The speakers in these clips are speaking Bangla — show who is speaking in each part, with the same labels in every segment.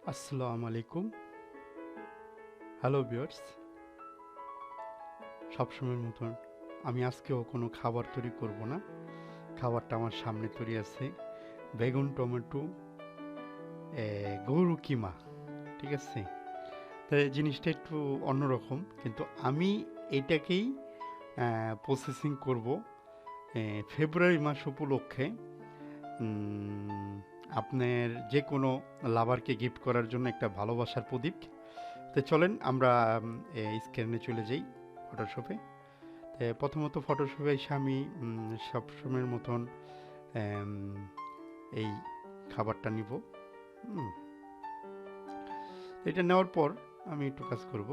Speaker 1: আসসালামু আলাইকুম। হ্যালো ভিউয়ার্স, সবসময়ের মতন আমি আজকেও কোনো খাবার তৈরি করব না। খাবারটা আমার সামনে তৈরি আছে বেগুন, টমেটো, গরু কিমা। ঠিক আছে? তো এই জিনিসটা একটু অন্যরকম, কিন্তু আমি এটাকেই প্রসেসিং করব ফেব্রুয়ারি মাস উপলক্ষে উম, আপনার যে কোনো লাভারকে গিফট করার জন্য একটা ভালোবাসার প্রদীপ। তো চলেন আমরা স্ক্রিনে চলে যাই ফটোশপে। প্রথমত ফটোশপে এসে আমি সবসময়ের মতন এম, এই খাবারটা নিব। হুম, এটা নেওয়ার পর আমি একটু কাজ করব।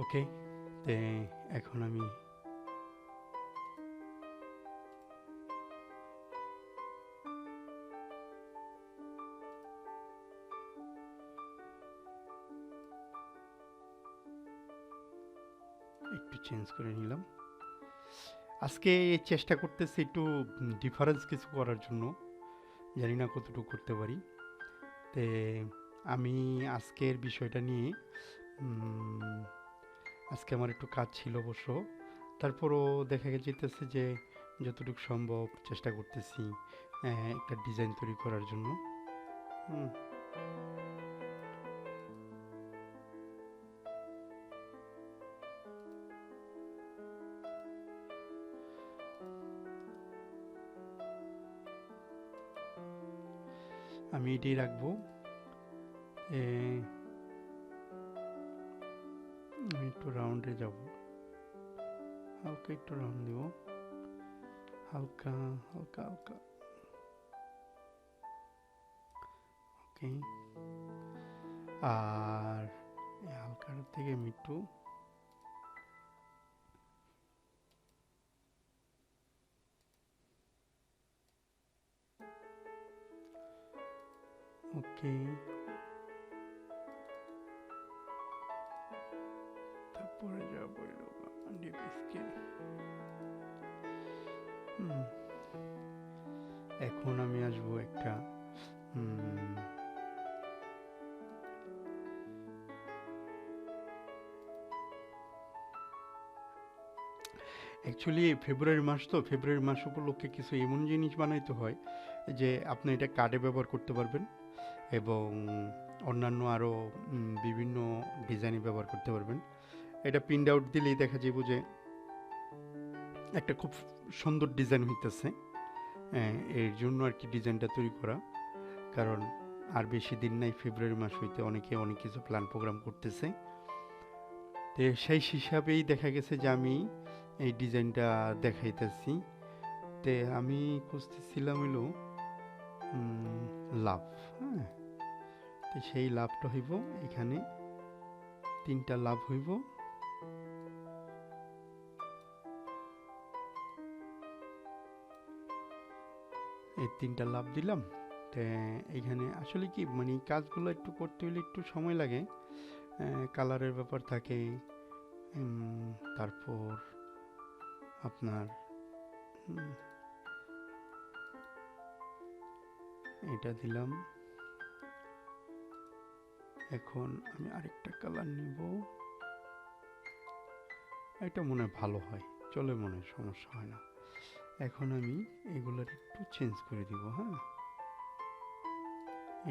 Speaker 1: ওকে, তে এখন আমি একটু চেঞ্জ করে নিলাম। আজকে চেষ্টা করতেছি একটু ডিফারেন্স কিছু করার জন্য, জানি না কতটুকু করতে পারি। তে আমি আজকের বিষয়টা নিয়ে উম, আজকে আমার একটু কাজ ছিল অবশ্য, তারপরও দেখা যেতেছে যে যতটুকু সম্ভব চেষ্টা করতেছি একটা ডিজাইন তৈরি করার জন্য। হুম, আমি এটাই রাখবো। এ, আমি একটু রাউন্ডে যাব, হালকা একটু রাউন্ড দিব, হালকা হালকা হালকা। ওকে, আর এই হালকার থেকে আমি একটু ওকে, তারপরে যাবো ডিপ স্কেল। এখন আমি আসবো একটা অ্যাকচুয়ালি ফেব্রুয়ারি মাস, তো ফেব্রুয়ারি মাস উপলক্ষে কিছু এমন জিনিস বানাইতে হয় যে আপনি এটা কার্ডে ব্যবহার করতে পারবেন, এবং অন্যান্য আরও বিভিন্ন ডিজাইনে ব্যবহার করতে পারবেন। এটা প্রিন্ট আউট দিলেই দেখা যাবে যে একটা খুব সুন্দর ডিজাইন হইতেছে। এর জন্য আর কি ডিজাইনটা তৈরি করা, কারণ আর বেশি দিন নাই ফেব্রুয়ারি মাস হইতে, অনেকে অনেক কিছু প্ল্যান প্রোগ্রাম করতেছে। তো সেই হিসাবেই দেখা গেছে যে আমি এই ডিজাইনটা দেখাইতেছি। তে আমি খুঁজতেছিলাম হইলো লাভ। হ্যাঁ, তো সেই লাভটা হইব এখানে, তিনটা লাভ হইব। এই তিনটা লাভ দিলাম। তো এইখানে আসলে কি মানে কাজগুলো একটু করতে হলে একটু সময় লাগে, কালারের ব্যাপার থাকে। তারপর আপনার উম, এটা দিলাম। এখন আমি আরেকটা কালার নিব, এটা মনে হয় ভালো হয়, চলে, মনে হয় সমস্যা হয় না। এখন আমি এগুলোর একটু চেঞ্জ করে দিব। হ্যাঁ,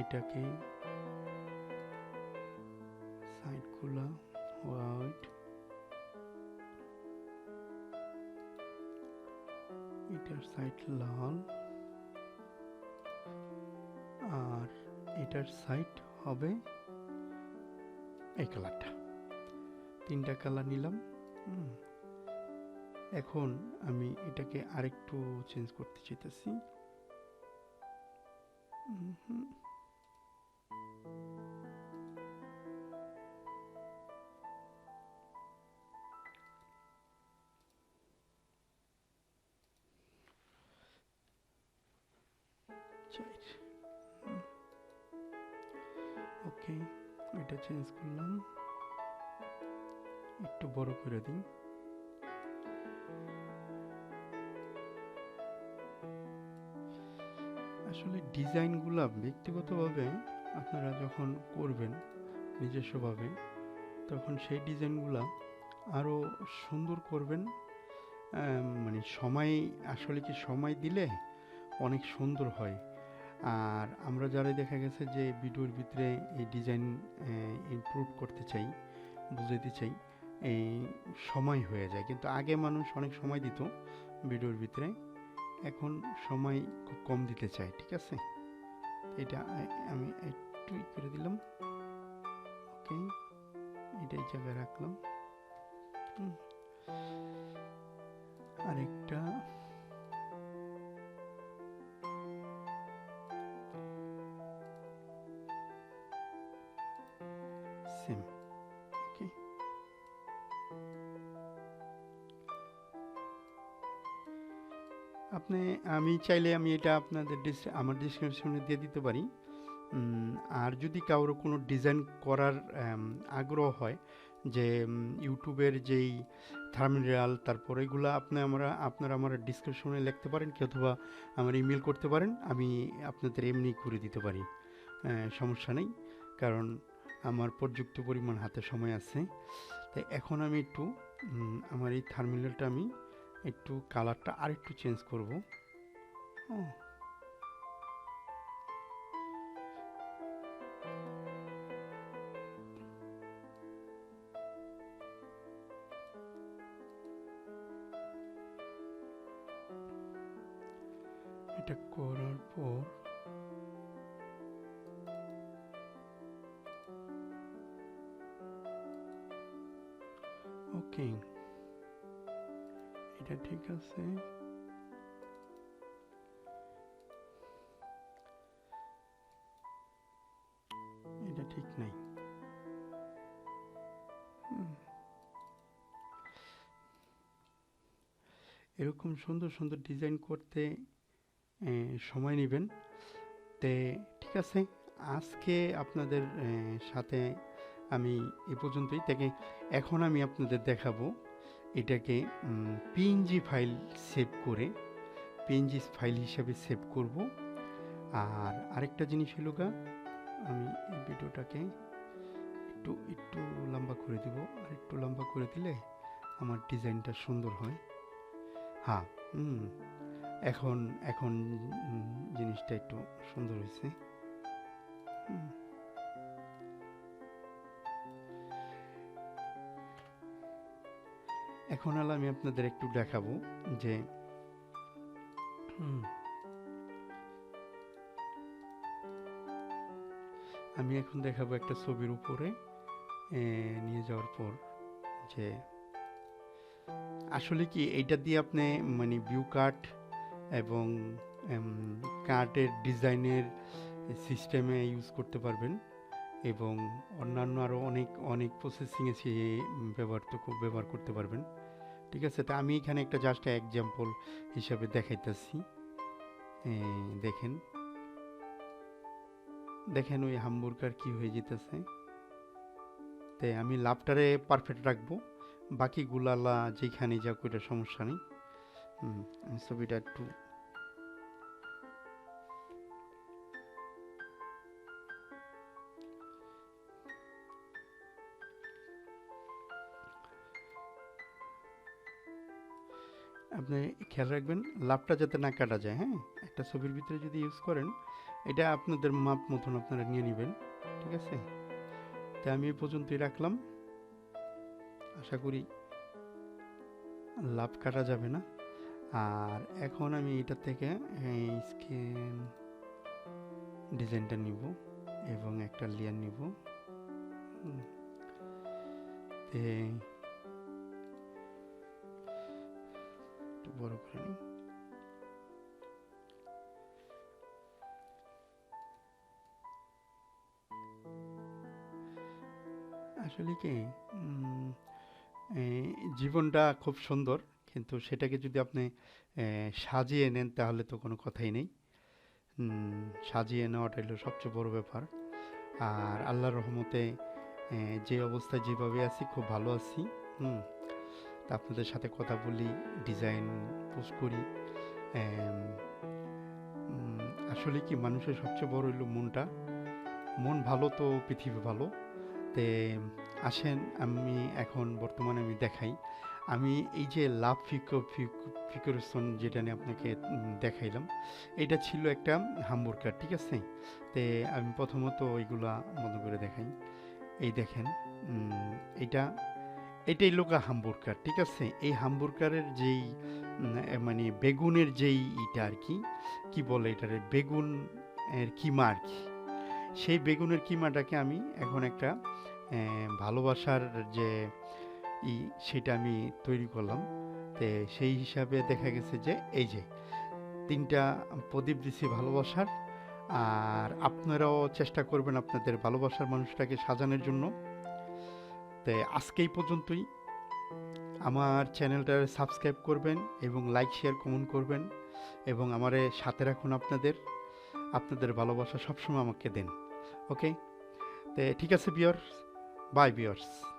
Speaker 1: এটাকে সাইড খোলা, হোয়াইট, এটার সাইড লাল, আর এটার সাইড হবে এই কালারটা। তিনটা কালার নিলাম। হুম, এখন আমি এটাকে আরেকটু চেঞ্জ করতে চাইতেছি। হুম, চাই। এটা চেঞ্জ করলাম, একটু বড় করে দিই। আসলে ডিজাইনগুলো ব্যক্তিগতভাবে আপনারা যখন করবেন নিজস্বভাবে, তখন সেই ডিজাইনগুলো আরও সুন্দর করবেন। মানে সময়, আসলে কি সময় দিলে অনেক সুন্দর হয়। আর আমরা যারা দেখা গেছে যে ভিডিওর ভিতরে এই ডিজাইন ইমপ্রুভ করতে চাই, বুঝাইতে চাই, এই সময় হয়ে যায়। কিন্তু আগে মানুষ অনেক সময় দিত ভিডিওর ভিতরে, এখন সময় খুব কম দিতে চায়। ঠিক আছে, এটা আমি একটু করে দিলাম। ওকে, এটাই জায়গায় রাখলাম। আরেকটা সেম। ওকে, আপনি, আমি চাইলে আমি এটা আপনাদের আমার ডিসক্রিপশনে দিয়ে দিতে পারি। আর যদি কারোর কোনো ডিজাইন করার আগ্রহ হয়, যে ইউটিউবের যেই থাম্বনেইল, তারপর এগুলো আপনারা আমার ডিসক্রিপশনে লিখতে পারেন, কি অথবা আমার ইমেল করতে পারেন, আমি আপনাদের এমনি করে দিতে পারি। সমস্যা নেই, কারণ আমার পর্যাপ্ত পরিমাণ হাতে সময় আছে। তাই এখন আমি একটু আমার এই থাম্বনেইলটা আমি একটু কালারটা আর একটু চেঞ্জ করব। এটা করার পর ওকে, এটা ঠিক আছে। এটা ঠিক নাই। এরকম সুন্দর সুন্দর ডিজাইন করতে সময় নেবেন। তে ঠিক আছে, আজকে আপনাদের সাথে আমি এ পর্যন্তই থেকে। এখন আমি আপনাদের দেখাবো এটাকে পিএনজি ফাইল সেভ করে, পিএনজি ফাইল হিসাবে সেভ করব। আর আরেকটা জিনিস হলো গা, আমি এই ভিডিওটাকে একটু একটু লম্বা করে দিব। আর একটু লম্বা করে দিলে আমার ডিজাইনটা সুন্দর হয়। হ্যাঁ, এখন এখন জিনিসটা একটু সুন্দর হয়েছে। এখন আমি আপনাদের একটু দেখাবো যে আমি এখন দেখাবো একটা ছবির উপরে নিয়ে যাওয়ার পর যে আসলে কি এইটা দিয়ে আপনি মানে ভিউ কাট এবং কার্টের ডিজাইনের সিস্টেমে ইউজ করতে পারবেন, এবং অন্যান্য আরও অনেক অনেক প্রসেসিংয়ে সে ব্যবহার করতে পারবেন। ঠিক আছে, তা আমি এখানে একটা জাস্ট এক্সাম্পল হিসাবে দেখাইতেছি। দেখেন দেখেন ওই হামবুর্গার কি হয়ে যেতেছে। তাই আমি লাভটারে পারফেক্ট রাখবো, বাকিগুলা যেখানে যা করে সমস্যা নেই। আমি ছবিটা একটু আপনি খেয়াল রাখবেন লাভটা যাতে না কাটা যায়। হ্যাঁ, একটা ছবির ভিতরে যদি ইউজ করেন, এটা আপনাদের মাপ মতন আপনারা নিয়ে নেবেন। ঠিক আছে, তাই আমি এই পর্যন্তই রাখলাম। আশা করি লাভ কাটা যাবে না। আর এখন আমি এটা থেকে স্ক্রিন ডিজাইনটা নিব এবং একটা লেয়ার নিব। একটু বড় করে নিই। আসলে কি জীবনটা খুব সুন্দর, কিন্তু সেটাকে যদি আপনি সাজিয়ে নেন তাহলে তো কোনো কথাই নেই। সাজিয়ে নেওয়াটা হলো সবচেয়ে বড় ব্যাপার। আর আল্লাহর রহমতে যে অবস্থায় যেভাবে আছি খুব ভালো আছি। হুম। তা আপনাদের সাথে কথা বলি, ডিজাইন পোস্ট করি। এম, উম, আসলে কি মানুষের সবচেয়ে বড় হইলো মনটা। মন ভালো তো পৃথিবী ভালো। তে আসেন আমি এখন বর্তমানে আমি দেখাই। আমি এই যে লাভ ফিকোরেশন যেটা নিয়ে আপনাকে দেখাইলাম, এটা ছিল একটা হামবুর্গার, ঠিক আছে? তে আমি প্রথমত ওইগুলা বন্ধ করে দেখাই। এই দেখেন, উম, এটা এটাই লোকা হামবুর্গার, ঠিক আছে? এই হামবুর্গারের যেই মানে বেগুনের যেই ইটা আর কি, কি বলে এটারে, বেগুন এর কিমা আর কি। সেই বেগুনের কিমাটাকে আমি এখন একটা ভালোবাসার যে ই সেটা আমি তৈরি করলাম। তো সেই হিসাবে দেখা গেছে যে এই যে ৩টা প্রদীপ দিছি ভালোবাসার। আর আপনারাও চেষ্টা করবেন আপনাদের ভালোবাসার মানুষটাকে সাজানোর জন্য। তো আজকে এই পর্যন্তই। আমার চ্যানেলটা সাবস্ক্রাইব করবেন এবং লাইক শেয়ার কমেন্ট করবেন এবং আমারে সাথে রাখুন। আপনাদের ভালোবাসা সবসময় আমাকে দেন। ওকে? তো ঠিক আছে ভিউয়ার্স, বাই ভিউয়ার্স।